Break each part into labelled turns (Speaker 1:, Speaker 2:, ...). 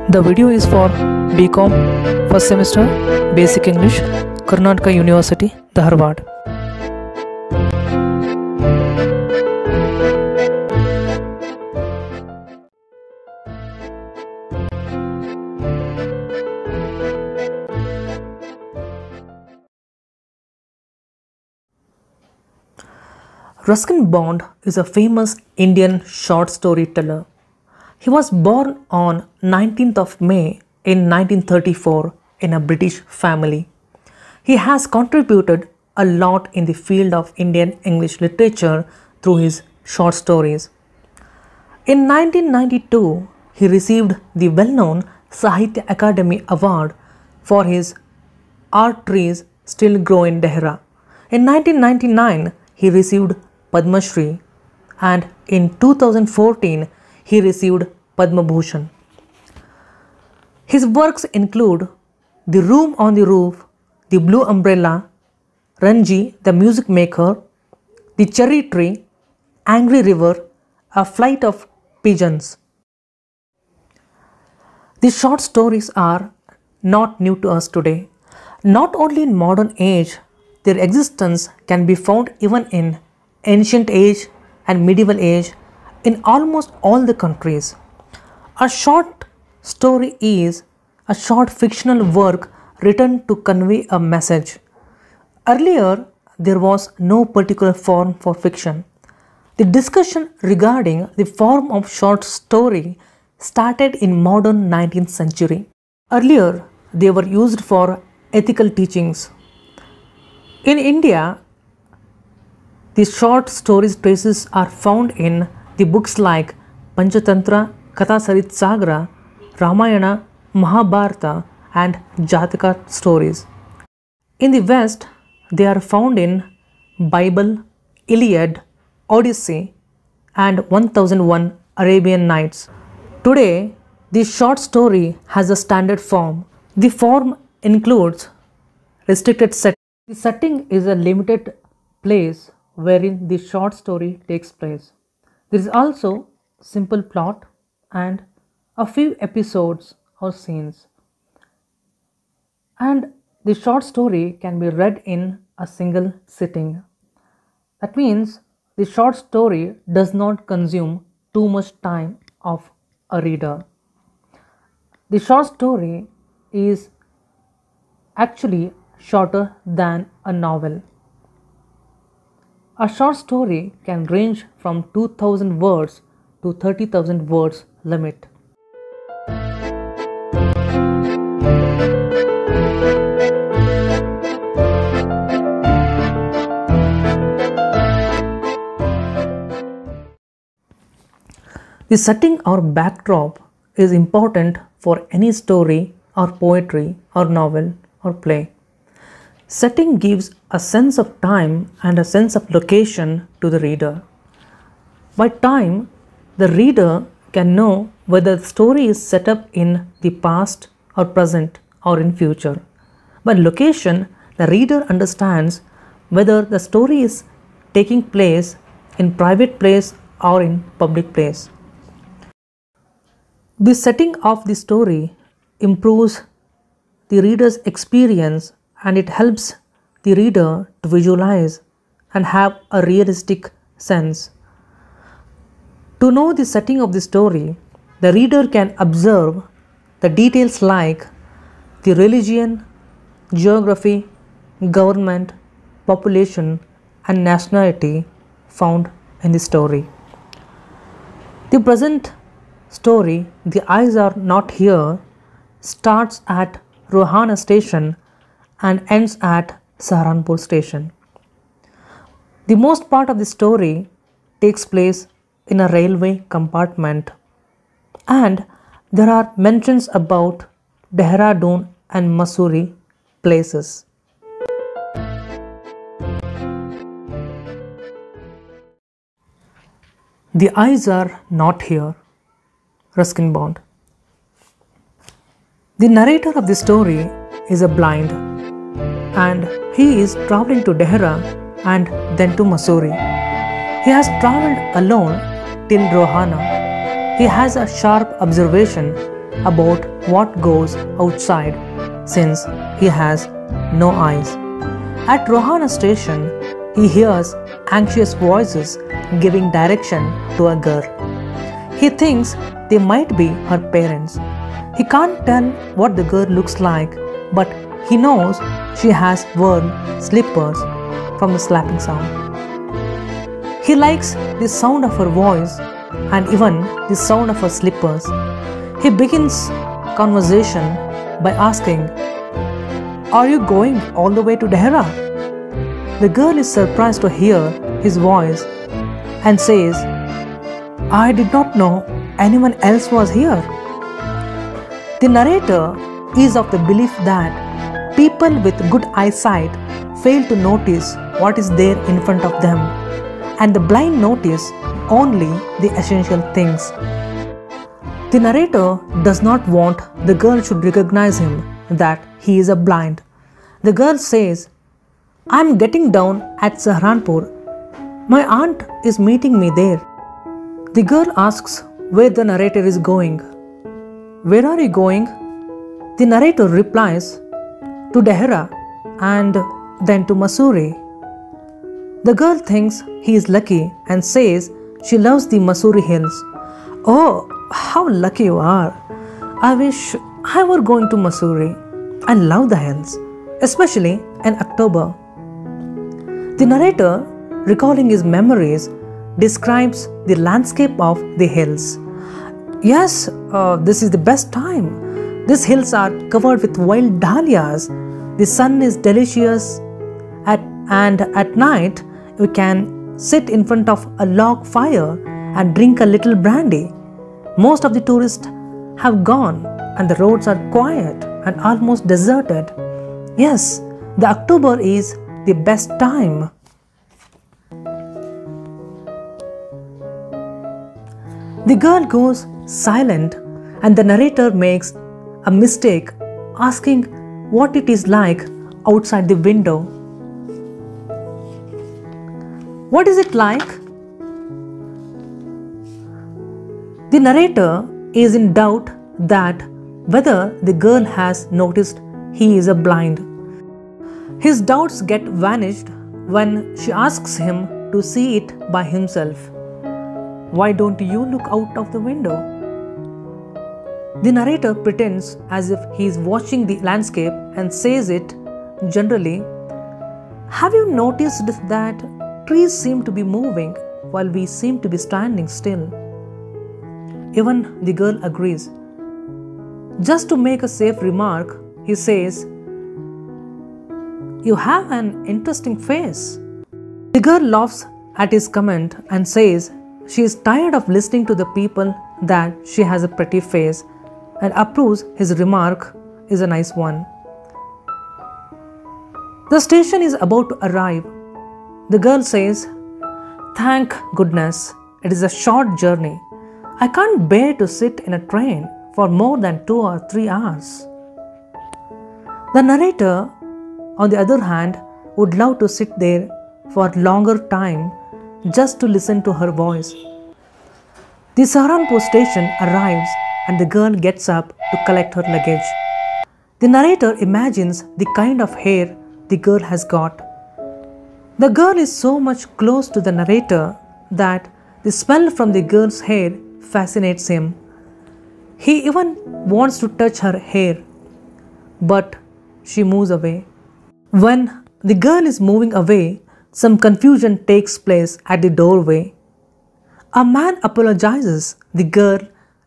Speaker 1: The video is for BCom first semester Basic English, Karnataka University, Dharwad. Ruskin Bond is a famous Indian short storyteller. He was born on 19th of May in 1934 in a British family. He has contributed a lot in the field of Indian English literature through his short stories. In 1992, he received the well-known Sahitya Akademi Award for his Our Trees Still Grow in Dehra. In 1999, he received Padma Shri, and in 2014 he received Padma Bhushan. His works include The Room on the Roof, The Blue Umbrella, Ranji the Music Maker, The Cherry Tree, Angry River, A Flight of Pigeons. These short stories are not new to us today. Not only in modern age, their existence can be found even in ancient age and medieval age in almost all the countries. A short story is a short fictional work written to convey a message. Earlier, there was no particular form for fiction. The discussion regarding the form of short story started in modern 19th century. Earlier, they were used for ethical teachings. In India, the short stories traces are found in the books like Panchatantra, Kathasarit Sagra, Ramayana, Mahabharata, and Jataka stories. In the West, they are found in Bible, Iliad, Odyssey, and 1001 Arabian Nights. Today, the short story has a standard form. The form includes restricted setting. The setting is a limited place wherein the short story takes place. There is also simple plot and a few episodes or scenes. And the short story can be read in a single sitting. That means the short story does not consume too much time of a reader. The short story is actually shorter than a novel. A short story can range from 2000 words to 30,000 words limit. The setting or backdrop is important for any story or poetry or novel or play. Setting gives a sense of time and a sense of location to the reader. By time, the reader can know whether the story is set up in the past or present or in future. By location, the reader understands whether the story is taking place in private place or in public place. The setting of the story improves the reader's experience, and it helps the reader to visualize and have a realistic sense. To know the setting of the story, the reader can observe the details like the religion, geography, government, population, and nationality found in the story. The present story, The Eyes Are Not Here, starts at Rohana station and ends at Saharanpur station. The most part of the story takes place in a railway compartment, and there are mentions about Dehradun and Mussoorie places. The Eyes Are Not Here, Ruskin Bond. The narrator of the story is a blind, and he is traveling to Dehra and then to Mussoorie. He has travelled alone till Rohana. He has a sharp observation about what goes outside since he has no eyes. At Rohana station, he hears anxious voices giving direction to a girl. He thinks they might be her parents. He can't tell what the girl looks like, but he knows she has worn slippers from the slapping sound. He likes the sound of her voice and even the sound of her slippers. He begins conversation by asking, "Are you going all the way to Dehra?" The girl is surprised to hear his voice and says, "I did not know anyone else was here." The narrator is of the belief that people with good eyesight fail to notice what is there in front of them, and the blind notice only the essential things. The narrator does not want the girl should recognize him that he is a blind. The girl says, "I'm getting down at Saharanpur. My aunt is meeting me there." The girl asks where the narrator is going. "Where are you going?" The narrator replies, "To Dehra and then to Mussoorie." The girl thinks he is lucky and says she loves the Mussoorie hills. "Oh, how lucky you are. I wish I were going to Mussoorie. I love the hills, especially in October." The narrator, recalling his memories, describes the landscape of the hills. "Yes, this is the best time. These hills are covered with wild dahlias. The sun is delicious, and at night you can sit in front of a log fire and drink a little brandy. Most of the tourists have gone and the roads are quiet and almost deserted. Yes, the October is the best time." The girl goes silent and the narrator makes a mistake asking what it is like outside the window. "What is it like?" The narrator is in doubt that whether the girl has noticed he is a blind. His doubts get vanished when she asks him to see it by himself. "Why don't you look out of the window?" The narrator pretends as if he is watching the landscape and says it generally, "Have you noticed that trees seem to be moving while we seem to be standing still?" Even the girl agrees. Just to make a safe remark, he says, "You have an interesting face." The girl laughs at his comment and says she is tired of listening to the people that she has a pretty face and approves his remark is a nice one. The station is about to arrive. The girl says, "Thank goodness, it is a short journey. I can't bear to sit in a train for more than 2 or 3 hours." The narrator, on the other hand, would love to sit there for longer time just to listen to her voice. The Saharanpur station arrives and the girl gets up to collect her luggage. The narrator imagines the kind of hair the girl has got. The girl is so much close to the narrator that the smell from the girl's hair fascinates him. He even wants to touch her hair, but she moves away. When the girl is moving away, some confusion takes place at the doorway. A man apologizes the girl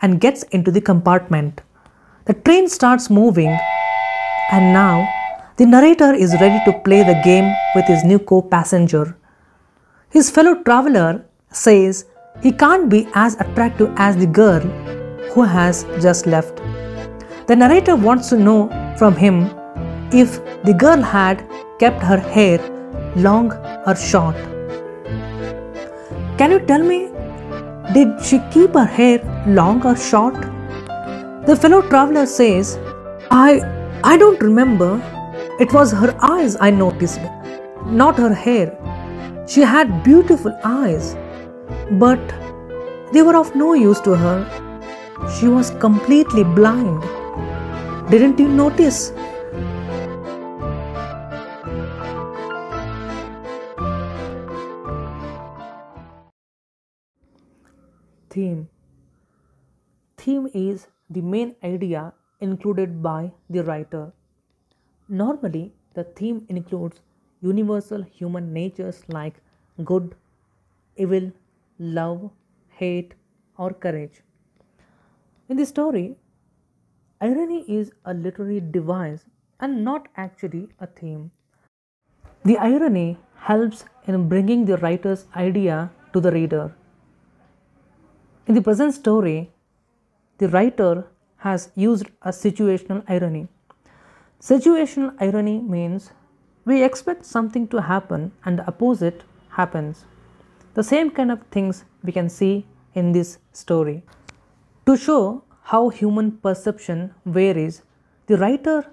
Speaker 1: and gets into the compartment. The train starts moving, and now the narrator is ready to play the game with his new co-passenger. His fellow traveler says he can't be as attractive as the girl who has just left. The narrator wants to know from him if the girl had kept her hair long or short. "Can you tell me, did she keep her hair long or short?" The fellow traveler says, I don't remember. It was her eyes I noticed, not her hair. She had beautiful eyes, but they were of no use to her. She was completely blind. Didn't you notice? Theme. Theme is the main idea included by the writer. Normally, the theme includes universal human natures like good, evil, love, hate, or courage. In the story, irony is a literary device and not actually a theme. The irony helps in bringing the writer's idea to the reader. In the present story, the writer has used a situational irony. Situational irony means we expect something to happen and the opposite happens. The same kind of things we can see in this story. To show how human perception varies, the writer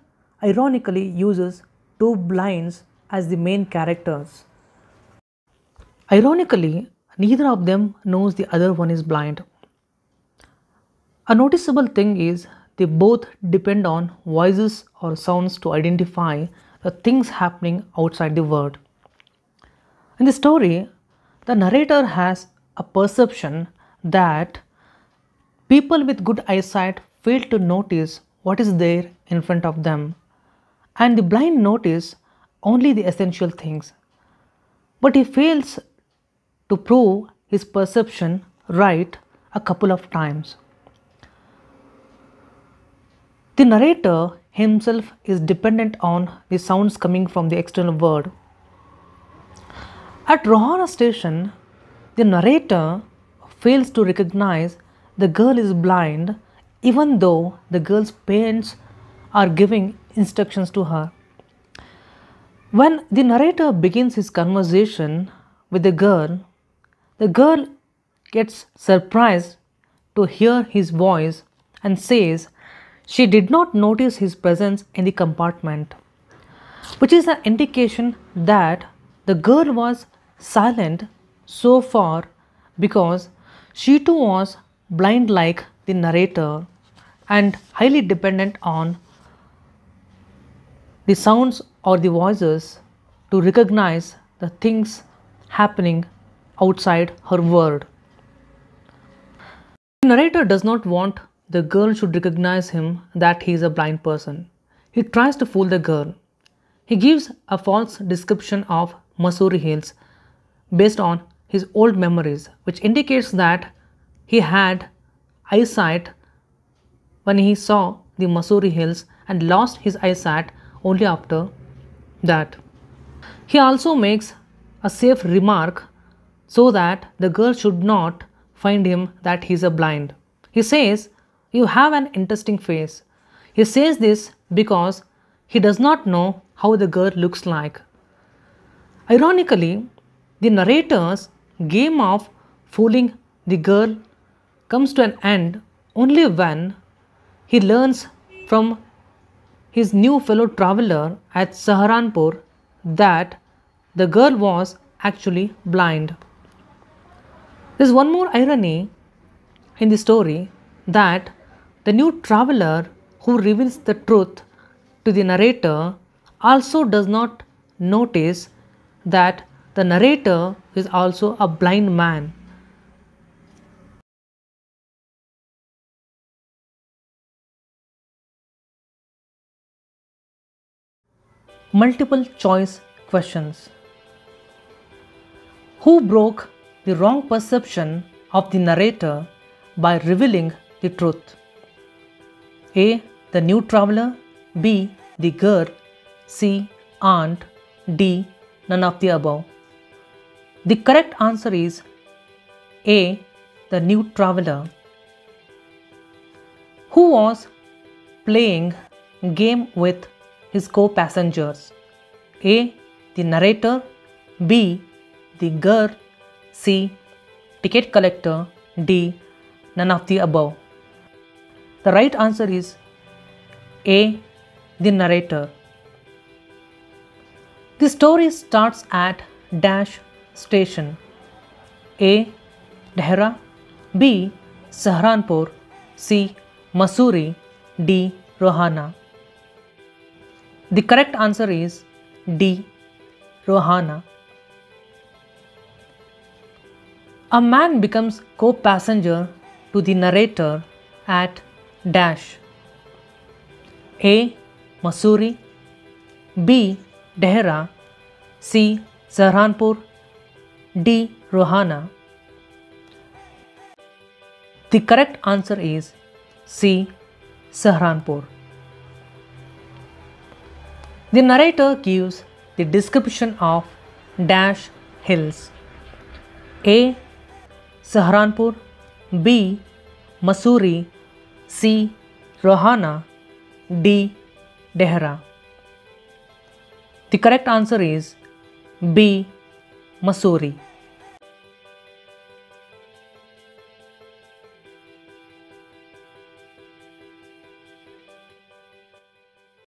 Speaker 1: ironically uses two blinds as the main characters. Ironically, neither of them knows the other one is blind. A noticeable thing is they both depend on voices or sounds to identify the things happening outside the world. In the story, the narrator has a perception that people with good eyesight fail to notice what is there in front of them, and the blind notice only the essential things. But he fails to prove his perception right a couple of times. The narrator himself is dependent on the sounds coming from the external world. At Rohana station, the narrator fails to recognize the girl is blind even though the girl's parents are giving instructions to her. When the narrator begins his conversation with the girl gets surprised to hear his voice and says she did not notice his presence in the compartment, which is an indication that the girl was silent so far because she too was blind like the narrator and highly dependent on the sounds or the voices to recognize the things happening outside her world. The narrator does not want the girl should recognize him that he is a blind person. He tries to fool the girl. He gives a false description of Mussoorie Hills based on his old memories, which indicates that he had eyesight when he saw the Mussoorie Hills and lost his eyesight only after that. He also makes a safe remark so that the girl should not find him that he is a blind. He says, "You have an interesting face." He says this because he does not know how the girl looks like. Ironically, the narrator's game of fooling the girl comes to an end only when he learns from his new fellow traveler at Saharanpur that the girl was actually blind. There's one more irony in the story that the new traveler who reveals the truth to the narrator also does not notice that the narrator is also a blind man. Multiple choice questions. Who broke the wrong perception of the narrator by revealing the truth? A. The new traveler. B. The girl. C. Aunt. D. None of the above. The correct answer is A. The new traveler, who was playing game with his co-passengers. A. The narrator. B. The girl. C. Ticket collector. D. None of the above. The right answer is A. The narrator. The story starts at dash station. A. Dehra. B. Saharanpur. C. Mussoorie. D. Rohana. The correct answer is D. Rohana. A man becomes co-passenger to the narrator at dash. A. Mussoorie, B. Dehra, C. Saharanpur, D. Rohana. The correct answer is C. Saharanpur. The narrator gives the description of dash hills. A. Saharanpur, B. Mussoorie, C. Rohana, D. Dehra. The correct answer is B. Mussoorie.